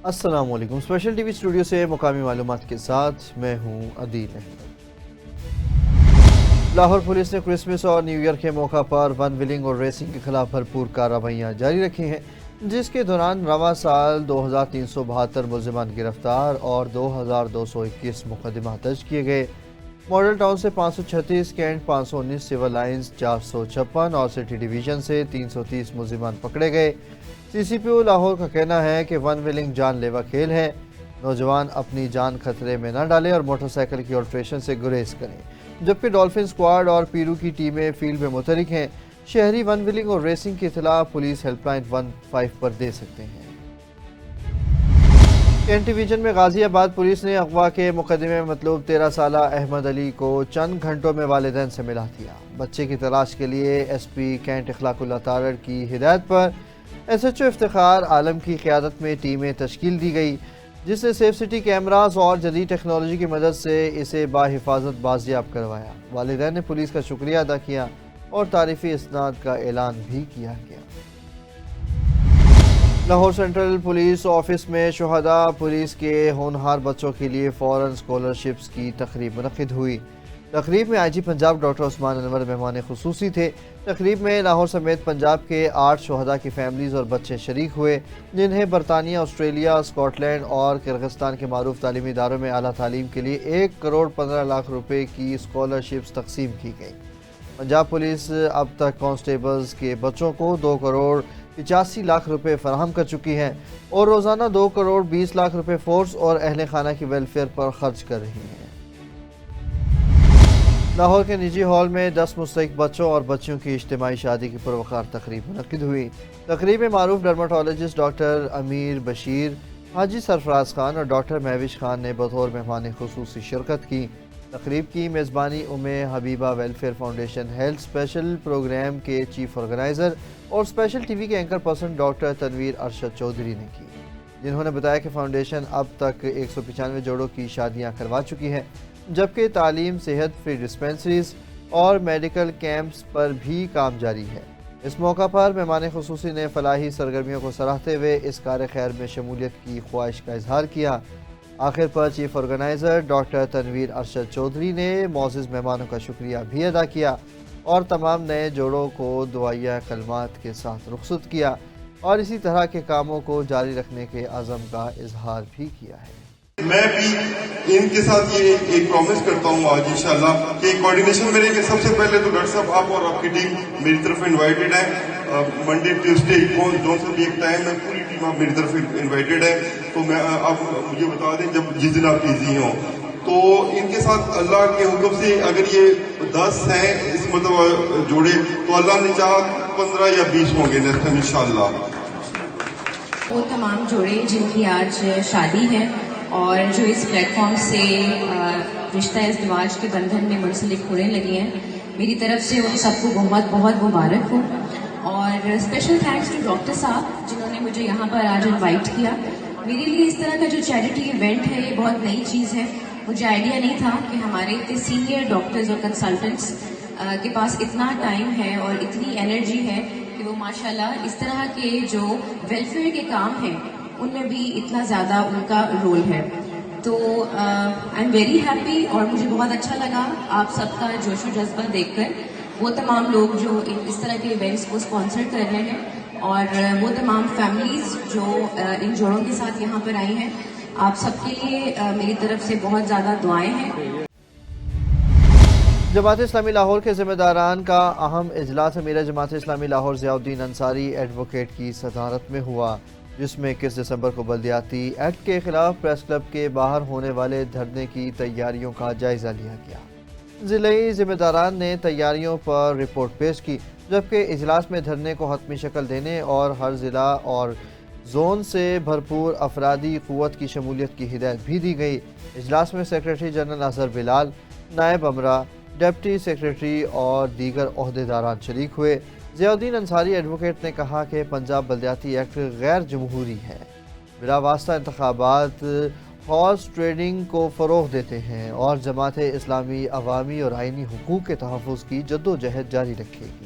السلام علیکم۔ Special T V studio سے مقامی معلومات کے ساتھ میں ہوں عدیل احمد۔ لاہور پولیس نے کرسمس اور نیو ایئر کے موقع پر ون ویلنگ اور ریسنگ کے خلاف بھرپور کارروائیاں جاری رکھی ہیں، جس کے دوران رواں سال 2372 ملزمان گرفتار اور 2221 مقدمات درج کیے گئے۔ ماڈل ٹاؤن سے 536، کینٹ 519، سول لائنز 456 اور سٹی ڈویژن سے 330 ملزمان پکڑے گئے۔ سی سی پی او لاہور کا کہنا ہے کہ ون ویلنگ جان لیوا کھیل ہے، نوجوان اپنی جان خطرے میں نہ ڈالیں اور موٹر سائیکل کی آلٹریشن سے گریز کریں، جبکہ ڈولفن اسکواڈ اور پیرو کی ٹیمیں فیلڈ میں متحرک ہیں۔ شہری ون ویلنگ اور ریسنگ کی اطلاع پولیس ہیلپ لائن 15 پر دے سکتے ہیں۔ کینٹ ڈویژن میں غازی آباد پولیس نے اغوا کے مقدمے میں مطلوب 13 سالہ احمد علی کو چند گھنٹوں میں والدین سے ملا دیا۔ بچے کی تلاش کے لیے ایس پی کینٹ اخلاق اللہ تارڑ کی ہدایت پر ایس ایچ او افتخار عالم کی قیادت میں ٹیمیں تشکیل دی گئی، جس نے سیف سٹی کیمراز اور جدید ٹیکنالوجی کی مدد سے اسے باحفاظت بازیاب کروایا۔ والدین نے پولیس کا شکریہ ادا کیا اور تعریفی اسناد کا اعلان بھی کیا گیا۔ لاہور سینٹرل پولیس آفس میں شہداء پولیس کے ہونہار بچوں کے لیے فورن اسکالرشپس کی تقریب منعقد ہوئی۔ تقریب میں آئی جی پنجاب ڈاکٹر عثمان انور مہمان خصوصی تھے۔ تقریب میں لاہور سمیت پنجاب کے 8 شہداء کی فیملیز اور بچے شریک ہوئے، جنہیں برطانیہ، آسٹریلیا، اسکاٹ لینڈ اور کرغزستان کے معروف تعلیمی اداروں میں اعلیٰ تعلیم کے لیے 1 کروڑ 15 لاکھ روپے کی اسکالرشپس تقسیم کی گئی۔ پنجاب پولیس اب تک کانسٹیبلز کے بچوں کو 2 کروڑ 85 لاکھ روپے فراہم کر چکی ہے اور روزانہ 2 کروڑ 20 لاکھ روپے فورس اور اہل خانہ کی ویلفیئر پر خرچ کر رہی ہے۔ لاہور کے نجی ہال میں 10 مستحق بچوں اور بچیوں کی اجتماعی شادی کی پروقار تقریب منعقد ہوئی۔ تقریب میں معروف ڈرماٹولوجسٹ ڈاکٹر امیر بشیر، حاجی سرفراز خان اور ڈاکٹر مہوش خان نے بطور مہمان خصوصی شرکت کی۔ تقریب کی میزبانی Habiba welfare foundation health special program کے چیف آرگنائزر اور اسپیشل ٹی وی کے anchor person doctor Tanveer Arshad Chaudhry نے کی، جنہوں نے بتایا کہ فاؤنڈیشن اب تک 195 جوڑوں کی شادیاں کروا چکی ہے، جبکہ تعلیم، صحت، فری ڈسپینسریز اور میڈیکل کیمپس پر بھی کام جاری ہے۔ اس موقع پر مہمان خصوصی نے فلاحی سرگرمیوں کو سراہتے ہوئے اس کار خیر میں شمولیت کی خواہش کا اظہار کیا۔ آخر پر chief organizer doctor Tanveer Arshad Chaudhry نے معزز مہمانوں کا شکریہ بھی ادا کیا اور تمام نئے جوڑوں کو دعائیہ کلمات کے ساتھ رخصت کیا اور اسی طرح کے کاموں کو جاری رکھنے کے عزم کا اظہار بھی کیا ہے۔ میں بھی ان کے ساتھ یہ ایک پرومس کرتا ہوں آج انشاءاللہ کہ کوارڈینیشن میرے کہ سب سے پہلے تو ڈاکٹر صاحب آپ اور آپ کی ٹیم میری طرف انوائٹڈ ہے۔ منڈے ٹیوزڈے جو سے بھی ایک ٹائم ہے، پوری ٹیم آپ میری طرف انوائٹڈ ہے۔ تو میں آپ مجھے بتا دیں جس دن آپ ایزی ہوں، تو ان کے ساتھ اللہ کے حکم سے اگر یہ 10 ہیں اس مطلب جوڑے، تو اللہ نے چاہا 15 یا 20 ہوں گے نیکسٹ ٹائم انشاءاللہ۔ وہ تمام جوڑے جن کی آج شادی ہے اور جو اس پلیٹ فارم سے رشتہ ازدواج کے بندھن میں منسلک ہونے لگے ہیں، میری طرف سے ان سب کو بہت بہت مبارک ہو۔ اور اسپیشل تھینکس ٹو ڈاکٹر صاحب جنہوں نے مجھے یہاں پر آج انوائٹ کیا۔ میرے لیے اس طرح کا جو چیریٹی ایونٹ ہے یہ بہت نئی چیز ہے۔ مجھے آئیڈیا نہیں تھا کہ ہمارے اتنے سینئر ڈاکٹرز اور کنسلٹنٹس کے پاس اتنا ٹائم ہے اور اتنی انرجی ہے کہ وہ ماشاءاللہ اس طرح کے جو ویلفیئر کے کام ہیں ان میں بھی اتنا زیادہ ان کا رول ہے۔ تو آئی ایم ویری ہیپی اور مجھے بہت اچھا لگا آپ سب کا جوش و جذبہ دیکھ کر۔ وہ تمام لوگ جو اس طرح کے ایونٹس کو اسپانسر کر رہے ہیں اور وہ تمام فیملیز جو ان جوڑوں کے ساتھ یہاں پر آئی ہیں، آپ سب کے لیے میری طرف سے بہت زیادہ دعائیں ہیں۔ جماعت اسلامی لاہور کے ذمہ داران کا اہم اجلاس امیر جماعت اسلامی لاہور ضیاء الدین انصاری ایڈوکیٹ کی صدارت میں ہوا، جس میں 21 دسمبر کو بلدیاتی ایکٹ کے خلاف پریس کلب کے باہر ہونے والے دھرنے کی تیاریوں کا جائزہ لیا گیا۔ ضلعی ذمہ داران نے تیاریوں پر رپورٹ پیش کی، جبکہ اجلاس میں دھرنے کو حتمی شکل دینے اور ہر ضلع اور زون سے بھرپور افرادی قوت کی شمولیت کی ہدایت بھی دی گئی۔ اجلاس میں سیکریٹری جنرل اظہر بلال، نائب امرا، ڈپٹی سیکریٹری اور دیگر عہدیداران شریک ہوئے۔ ضیاء الدین انصاری ایڈوکیٹ نے کہا کہ پنجاب بلدیاتی ایکٹ غیر جمہوری ہے، بلا واسطہ انتخابات ہارس ٹریڈنگ کو فروغ دیتے ہیں اور جماعت اسلامی عوامی اور آئینی حقوق کے تحفظ کی جدوجہد جاری رکھے گی۔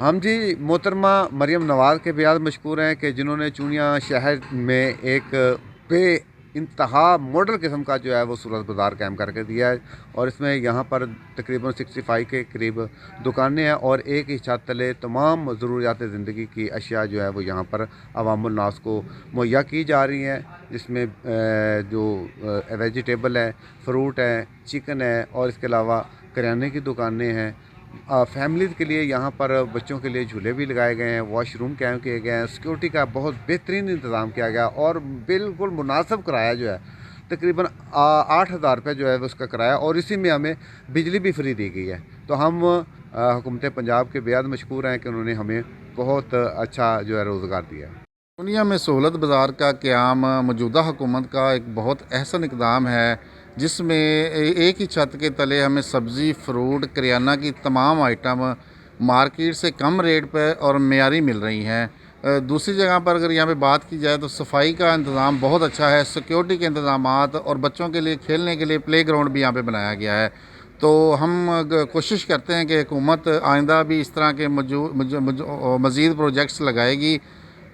ہم جی محترمہ مریم نواز کے بیاد مشکور ہیں کہ جنہوں نے چونیاں شہر میں ایک بے انتہا ماڈل قسم کا جو ہے وہ صورت بازار قائم کر کے دیا ہے، اور اس میں یہاں پر تقریباً 65 کے قریب دکانیں ہیں اور ایک ہی چھت تلے تمام ضروریات زندگی کی اشیاء جو ہے وہ یہاں پر عوام الناس کو مہیا کی جا رہی ہیں، جس میں جو ویجیٹیبل ہے، فروٹ ہے، چکن ہے، اور اس کے علاوہ کریانے کی دکانیں ہیں۔ فیملیز کے لیے یہاں پر بچوں کے لیے جھولے بھی لگائے گئے ہیں، واش روم قائم کیے گئے ہیں، سیکورٹی کا بہت بہترین انتظام کیا گیا، اور بالکل مناسب کرایہ جو ہے تقریباً 8,000 روپے جو ہے اس کا کرایہ، اور اسی میں ہمیں بجلی بھی فری دی گئی ہے۔ تو ہم حکومت پنجاب کے بیاد مشکور ہیں کہ انہوں نے ہمیں بہت اچھا جو ہے روزگار دیا ہے۔ دنیا میں سہولت بازار کا قیام موجودہ حکومت کا ایک بہت احسن اقدام ہے، جس میں ایک ہی چھت کے تلے ہمیں سبزی، فروٹ، کریانہ کی تمام آئٹم مارکیٹ سے کم ریٹ پہ اور معیاری مل رہی ہیں۔ دوسری جگہ پر اگر یہاں پہ بات کی جائے تو صفائی کا انتظام بہت اچھا ہے، سیکیورٹی کے انتظامات، اور بچوں کے لیے کھیلنے کے لیے پلے گراؤنڈ بھی یہاں پہ بنایا گیا ہے۔ تو ہم کوشش کرتے ہیں کہ حکومت آئندہ بھی اس طرح کے مزید پروجیکٹس لگائے گی،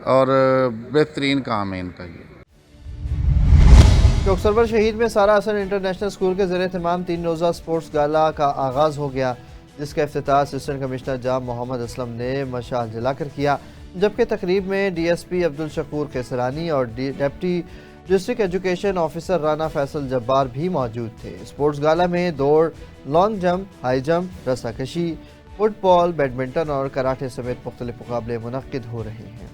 اور بہترین کام ہے ان کا یہ۔ چوک سرور شہید میں سارا حسن انٹرنیشنل اسکول کے زیر اہتمام 3 روزہ سپورٹس گالا کا آغاز ہو گیا، جس کا افتتاح اسسٹنٹ کمشنر جام محمد اسلم نے مشعل جلا کر کیا، جبکہ تقریب میں D S P Abdul Shakoor Kesrani اور deputy district education officer Rana Faisal Jabbar بھی موجود تھے۔ سپورٹس گالا میں دوڑ، لانگ جمپ، ہائی جمپ، رسہ کشی، فٹ بال، بیڈمنٹن اور کراٹے سمیت مختلف مقابلے منعقد ہو رہے ہیں۔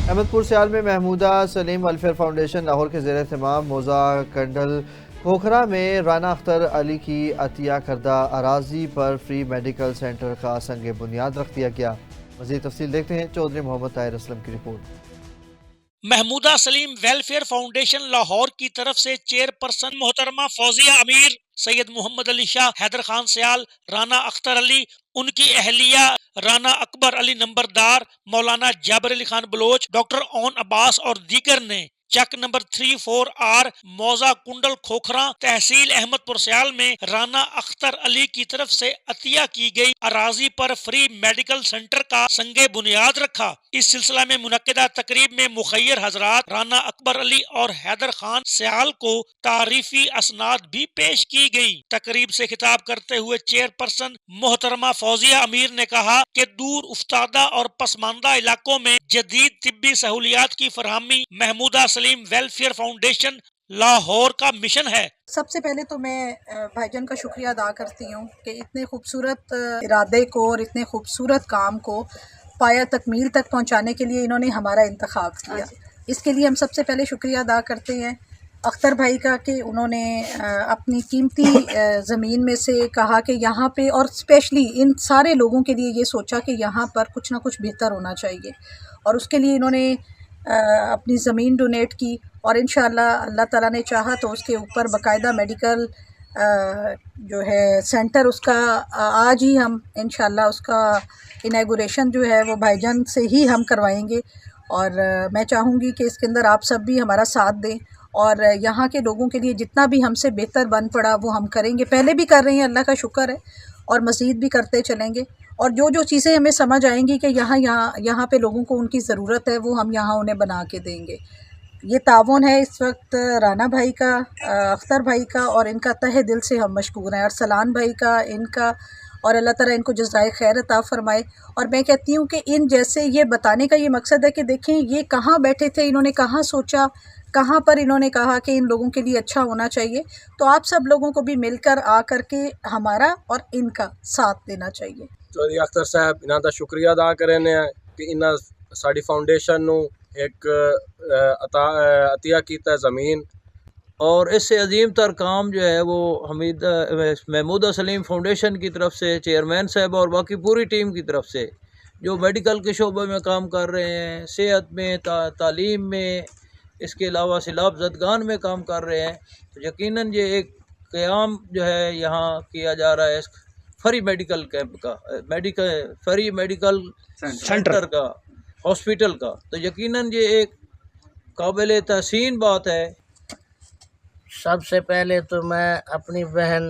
احمد پور سیال میں محمودہ سلیم ویلفیئر فاؤنڈیشن لاہور کے زیر اہتمام موزہ کنڈل کھوکھرا میں رانا اختر علی کی عطیہ کردہ اراضی پر فری میڈیکل سینٹر کا سنگ بنیاد رکھ دیا گیا۔ مزید تفصیل دیکھتے ہیں چودھری محمد طاہر اسلم کی رپورٹ۔ محمودہ سلیم ویلفیئر فاؤنڈیشن لاہور کی طرف سے چیئرپرسن محترمہ فوزیہ امیر، سید محمد علی شاہ، حیدر خان سیال، رانا اختر علی، ان کی اہلیہ رانا اکبر علی نمبردار، مولانا جابر علی خان بلوچ، ڈاکٹر اون عباس اور دیگر نے چک نمبر 34R موزہ کنڈل کھوکھرا تحصیل احمد پور سیال میں رانا اختر علی کی طرف سے عطیہ کی گئی اراضی پر فری میڈیکل سینٹر کا سنگ بنیاد رکھا۔ اس سلسلہ میں منعقدہ تقریب میں مخیر حضرات رانا اکبر علی اور حیدر خان سیال کو تعریفی اسناد بھی پیش کی گئی۔ تقریب سے خطاب کرتے ہوئے چیئرپرسن محترمہ فوزیہ امیر نے کہا کہ دور افتادہ اور پسماندہ علاقوں میں جدید طبی سہولیات کی فراہمی محمودہ سلیم ویلفیئر فاؤنڈیشن لاہور کا مشن ہے۔ سب سے پہلے تو میں بھائی جان کا شکریہ ادا کرتی ہوں کہ اتنے خوبصورت ارادے کو اور اتنے خوبصورت کام کو پایا تکمیل تک پہنچانے کے لیے انہوں نے ہمارا انتخاب کیا۔ اس کے لیے ہم سب سے پہلے شکریہ ادا کرتے ہیں اختر بھائی کا کہ انہوں نے اپنی قیمتی زمین میں سے کہا کہ یہاں پہ، اور اسپیشلی ان سارے لوگوں کے لیے یہ سوچا کہ یہاں پر کچھ نہ کچھ بہتر ہونا چاہیے، اور اس کے لیے انہوں نے اپنی زمین ڈونیٹ کی، اور انشاءاللہ اللہ تعالیٰ نے چاہا تو اس کے اوپر باقاعدہ میڈیکل جو ہے سینٹر اس کا آج ہی ہم انشاءاللہ اس کا انیگوریشن جو ہے وہ بھائی جان سے ہی ہم کروائیں گے، اور میں چاہوں گی کہ اس کے اندر آپ سب بھی ہمارا ساتھ دیں، اور یہاں کے لوگوں کے لیے جتنا بھی ہم سے بہتر بن پڑا وہ ہم کریں گے، پہلے بھی کر رہے ہیں، اللہ کا شکر ہے، اور مزید بھی کرتے چلیں گے، اور جو جو چیزیں ہمیں سمجھ آئیں گی کہ یہاں پہ لوگوں کو ان کی ضرورت ہے وہ ہم یہاں انہیں بنا کے دیں گے۔ یہ تعاون ہے اس وقت رانا بھائی کا، اختر بھائی کا، اور ان کا تہہ دل سے ہم مشکور ہیں، ارسلان بھائی کا، ان کا، اور اللہ تعالیٰ ان کو جزائے خیر عطا فرمائے۔ اور میں کہتی ہوں کہ ان جیسے، یہ بتانے کا یہ مقصد ہے کہ دیکھیں یہ کہاں بیٹھے تھے، انہوں نے کہاں سوچا، کہاں پر انہوں نے کہا کہ ان لوگوں کے لیے اچھا ہونا چاہیے، تو آپ سب لوگوں کو بھی مل کر آ کر کے ہمارا اور ان کا ساتھ دینا چاہیے۔ چودھری اختر صاحب انہاں دا شکریہ ادا کرنے ہیں کہ انہاں ساڈی فاؤنڈیشن نو ایک عطیہ کیتا ہے زمین، اور اس سے عظیم تر کام جو ہے وہ محمودہ سلیم فاؤنڈیشن کی طرف سے چیئرمین صاحب اور باقی پوری ٹیم کی طرف سے جو میڈیکل کے شعبے میں کام کر رہے ہیں، صحت میں، تعلیم میں، اس کے علاوہ سیلاب زدگان میں کام کر رہے ہیں، تو یقیناً یہ ایک قیام جو ہے یہاں کیا جا رہا ہے اس فری میڈیکل کیمپ کا، فری میڈیکل سینٹر کا، ہاسپٹل کا، تو یقیناً یہ ایک قابل تحسین بات ہے۔ سب سے پہلے تو میں اپنی بہن